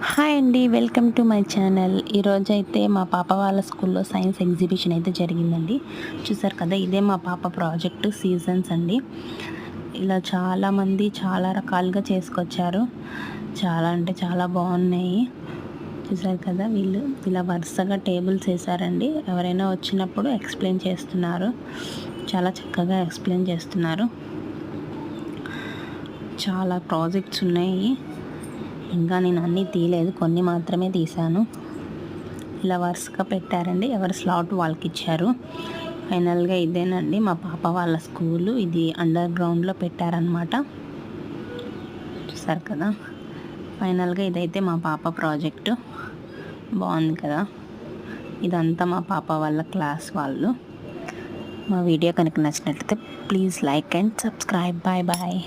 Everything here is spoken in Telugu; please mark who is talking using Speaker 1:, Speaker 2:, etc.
Speaker 1: హాయ్ అండి, వెల్కమ్ టు మై ఛానల్. ఈరోజైతే మా పాప వాళ్ళ స్కూల్లో సైన్స్ ఎగ్జిబిషన్ అయితే జరిగిందండి. చూసారు కదా, ఇదే మా పాప ప్రాజెక్టు సీజన్స్ అండి. ఇలా చాలామంది చాలా రకాలుగా చేసుకొచ్చారు. చాలా అంటే చాలా బాగున్నాయి. చూసారు కదా, వీళ్ళు ఇలా వరుసగా టేబుల్స్ వేసారండి. ఎవరైనా వచ్చినప్పుడు ఎక్స్ప్లెయిన్ చేస్తున్నారు. చాలా చక్కగా ఎక్స్ప్లెయిన్ చేస్తున్నారు. చాలా ప్రాజెక్ట్స్ ఉన్నాయి. ఇంకా నేను అన్నీ తీయలేదు, కొన్ని మాత్రమే తీశాను. ఇలా వరుసగా పెట్టారండి, ఎవరి స్లాట్ వాళ్ళకి ఇచ్చారు. ఫైనల్గా ఇదేనండి మా పాప వాళ్ళ స్కూలు. ఇది అండర్ గ్రౌండ్లో పెట్టారనమాట. చూసారు కదా, ఫైనల్గా ఇదైతే మా పాప ప్రాజెక్టు. బాగుంది కదా. ఇదంతా మా పాప వాళ్ళ క్లాస్ వాళ్ళు. మా వీడియో కనుక నచ్చినట్లయితే please like and subscribe. Bye bye.